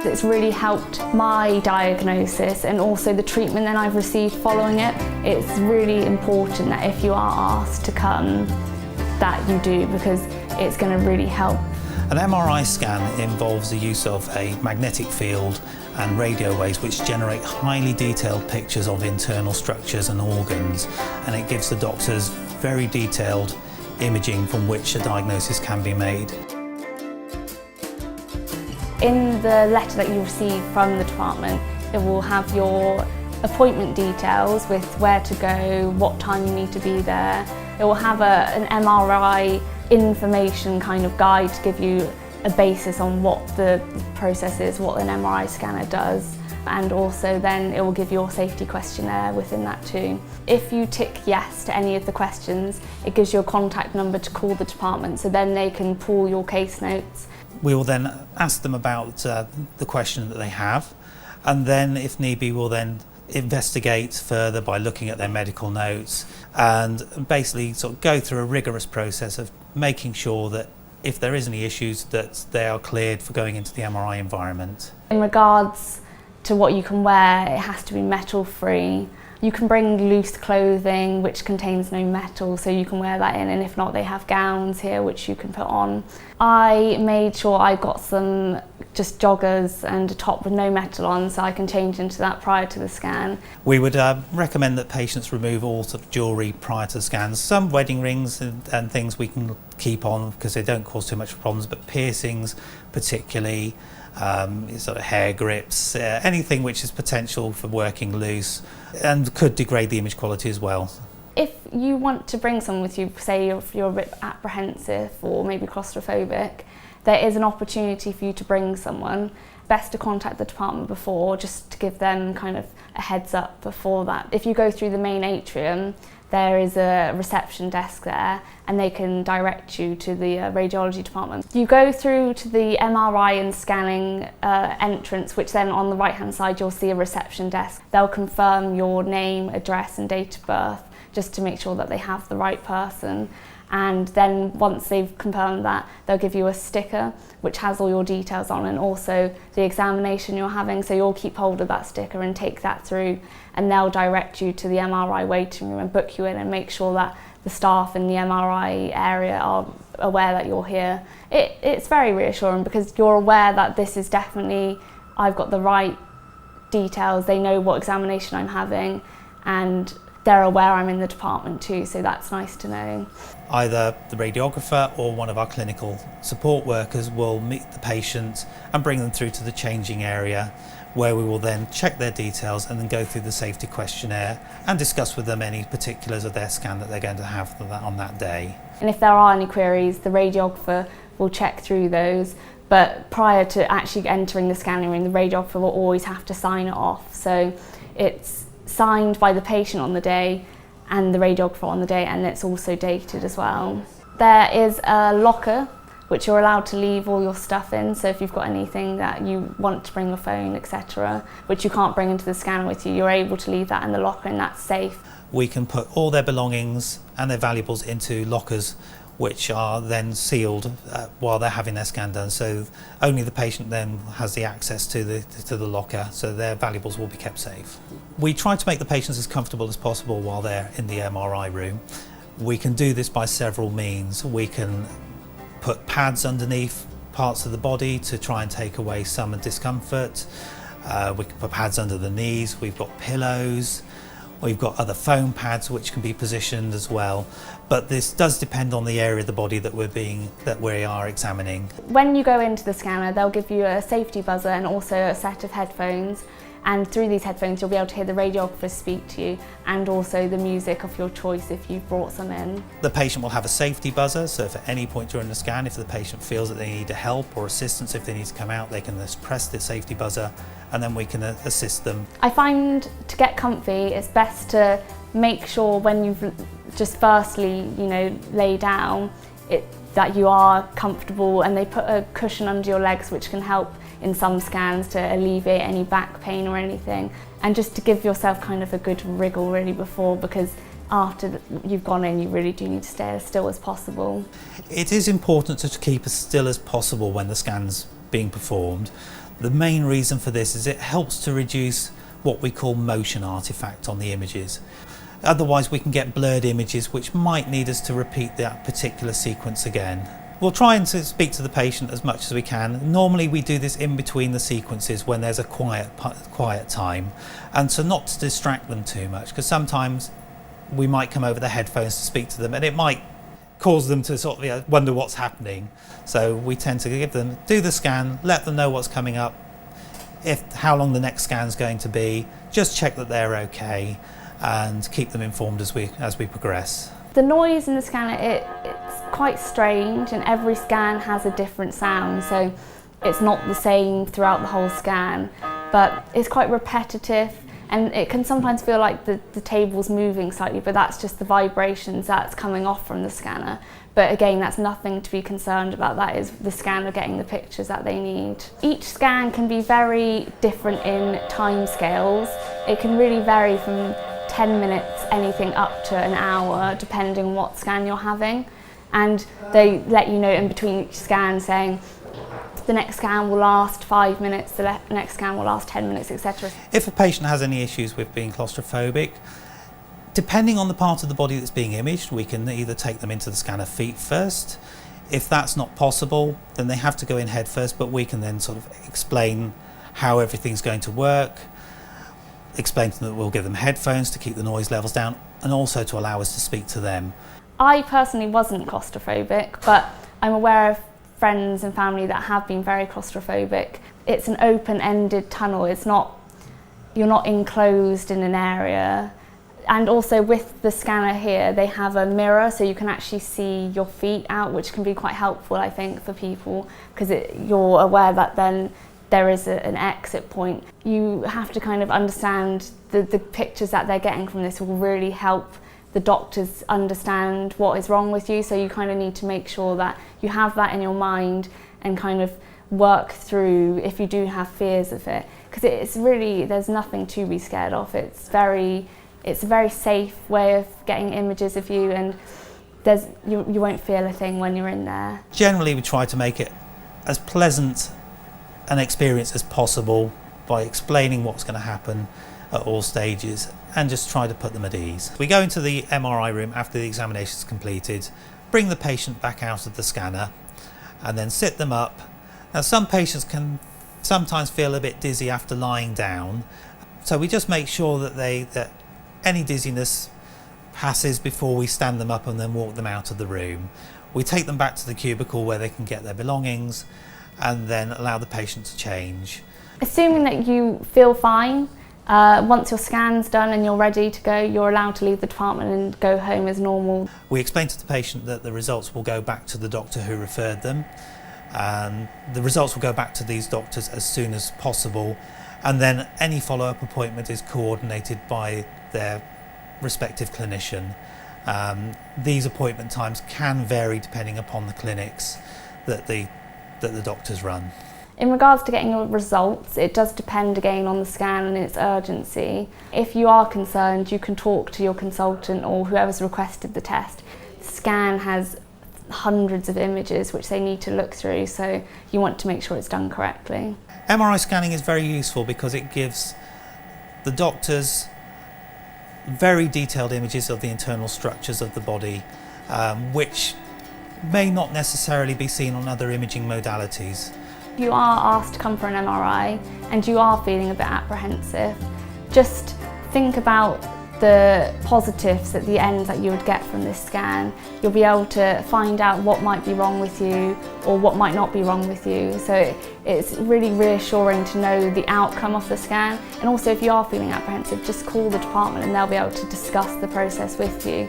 It's really helped my diagnosis and also the treatment that I've received following it. It's really important that if you are asked to come, that you do, because it's going to really help. An MRI scan involves the use of a magnetic field and radio waves which generate highly detailed pictures of internal structures and organs, and it gives the doctors very detailed imaging from which a diagnosis can be made. In the letter that you receive from the department, it will have your appointment details with where to go, what time you need to be there. It will have an MRI information kind of guide to give you a basis on what the process is, what an MRI scanner does, and also then it will give you a safety questionnaire within that too. If you tick yes to any of the questions, it gives you a contact number to call the department, so then they can pull your case notes. We will then ask them about the question that they have, and then if need be we'll then investigate further by looking at their medical notes and basically sort of go through a rigorous process of making sure that if there is any issues that they are cleared for going into the MRI environment. In regards to what you can wear, it has to be metal free. You can bring loose clothing which contains no metal, so you can wear that in, and if not, they have gowns here which you can put on. I made sure I got some just joggers and a top with no metal on, so I can change into that prior to the scan. We would recommend that patients remove all sort of jewellery prior to the scans. Some wedding rings and things we can keep on because they don't cause too much problems, but piercings particularly, sort of hair grips, anything which is potential for working loose and could degrade the image quality as well. If you want to bring someone with you, say if you're a bit apprehensive or maybe claustrophobic, there is an opportunity for you to bring someone. Best to contact the department before, just to give them kind of a heads up before that. If you go through the main atrium, there is a reception desk there and they can direct you to the radiology department. You go through to the MRI and scanning entrance, which then on the right hand side you'll see a reception desk. They'll confirm your name, address and date of birth just to make sure that they have the right person. And then once they've confirmed that, they'll give you a sticker which has all your details on and also the examination you're having, so you'll keep hold of that sticker and take that through, and they'll direct you to the MRI waiting room and book you in and make sure that the staff in the MRI area are aware that you're here. It's very reassuring because you're aware that this is definitely, I've got the right details, they know what examination I'm having, and they're aware I'm in the department too, so that's nice to know. Either the radiographer or one of our clinical support workers will meet the patient and bring them through to the changing area, where we will then check their details and then go through the safety questionnaire and discuss with them any particulars of their scan that they're going to have on that day. And if there are any queries, the radiographer will check through those, but prior to actually entering the scanning room, the radiographer will always have to sign it off. So it's signed by the patient on the day and the radiographer on the day, and it's also dated as well. There is a locker which you're allowed to leave all your stuff in, so if you've got anything that you want to bring, your phone, etc., which you can't bring into the scanner with you, you're able to leave that in the locker and that's safe. We can put all their belongings and their valuables into lockers which are then sealed while they're having their scan done, so only the patient then has the access to the locker, so their valuables will be kept safe. We try to make the patients as comfortable as possible while they're in the MRI room. We can do this by several means. We can put pads underneath parts of the body to try and take away some discomfort. We can put pads under the knees, we've got pillows, we've got other foam pads which can be positioned as well, but this does depend on the area of the body that we are examining. When you go into the scanner, they'll give you a safety buzzer and also a set of headphones, and through these headphones you'll be able to hear the radiographer speak to you and also the music of your choice if you've brought some in. The patient will have a safety buzzer, so if at any point during the scan, if the patient feels that they need help or assistance, if they need to come out, they can just press the safety buzzer and then we can assist them. I find to get comfy, it's best to make sure when you've just firstly, lay down, that you are comfortable, and they put a cushion under your legs which can help in some scans to alleviate any back pain or anything, and just to give yourself kind of a good wriggle really before, because after you've gone in you really do need to stay as still as possible. It is important to keep as still as possible when the scan's being performed. The main reason for this is it helps to reduce what we call motion artifact on the images. Otherwise we can get blurred images which might need us to repeat that particular sequence again. We'll try and speak to the patient as much as we can. Normally we do this in between the sequences when there's a quiet time, and so not to distract them too much, because sometimes we might come over the headphones to speak to them and it might cause them to sort of wonder what's happening. So we tend to give them, do the scan, let them know what's coming up, how long the next scan's going to be, just check that they're okay, and keep them informed as we progress. The noise in the scanner, it's quite strange, and every scan has a different sound, so it's not the same throughout the whole scan, but it's quite repetitive, and it can sometimes feel like the table's moving slightly, but that's just the vibrations that's coming off from the scanner. But again, that's nothing to be concerned about. That is the scanner getting the pictures that they need. Each scan can be very different in time scales. It can really vary from 10 minutes, anything up to an hour, depending on what scan you're having. And they let you know in between each scan, saying the next scan will last 5 minutes, the next scan will last 10 minutes, etc. If a patient has any issues with being claustrophobic, depending on the part of the body that's being imaged, we can either take them into the scanner feet first. If that's not possible, then they have to go in head first, but we can then sort of explain how everything's going to work, explain to them that we'll give them headphones to keep the noise levels down, and also to allow us to speak to them. I personally wasn't claustrophobic, but I'm aware of friends and family that have been very claustrophobic. It's an open-ended tunnel. You're not enclosed in an area. And also with the scanner here, they have a mirror, so you can actually see your feet out, which can be quite helpful, I think, for people, because you're aware that then there is an exit point. You have to kind of understand the pictures that they're getting from this will really help the doctors understand what is wrong with you, so you kind of need to make sure that you have that in your mind and kind of work through if you do have fears of it, because it's really, there's nothing to be scared of. It's a very safe way of getting images of you, and you won't feel a thing when you're in there. Generally we try to make it as pleasant an experience as possible by explaining what's going to happen at all stages and just try to put them at ease. We go into the MRI room after the examination is completed, bring the patient back out of the scanner and then sit them up. Now some patients can sometimes feel a bit dizzy after lying down, so we just make sure that any dizziness passes before we stand them up and then walk them out of the room. We take them back to the cubicle where they can get their belongings and then allow the patient to change. Assuming that you feel fine, once your scan's done and you're ready to go, you're allowed to leave the department and go home as normal. We explain to the patient that the results will go back to the doctor who referred them, and the results will go back to these doctors as soon as possible, and then any follow-up appointment is coordinated by their respective clinician. These appointment times can vary depending upon the clinics that the doctors run. In regards to getting your results, it does depend again on the scan and its urgency. If you are concerned, you can talk to your consultant or whoever's requested the test. The scan has hundreds of images which they need to look through, so you want to make sure it's done correctly. MRI scanning is very useful because it gives the doctors very detailed images of the internal structures of the body, which may not necessarily be seen on other imaging modalities. If you are asked to come for an MRI and you are feeling a bit apprehensive, just think about the positives at the end that you would get from this scan. You'll be able to find out what might be wrong with you or what might not be wrong with you. So it's really reassuring to know the outcome of the scan. And also if you are feeling apprehensive, just call the department and they'll be able to discuss the process with you.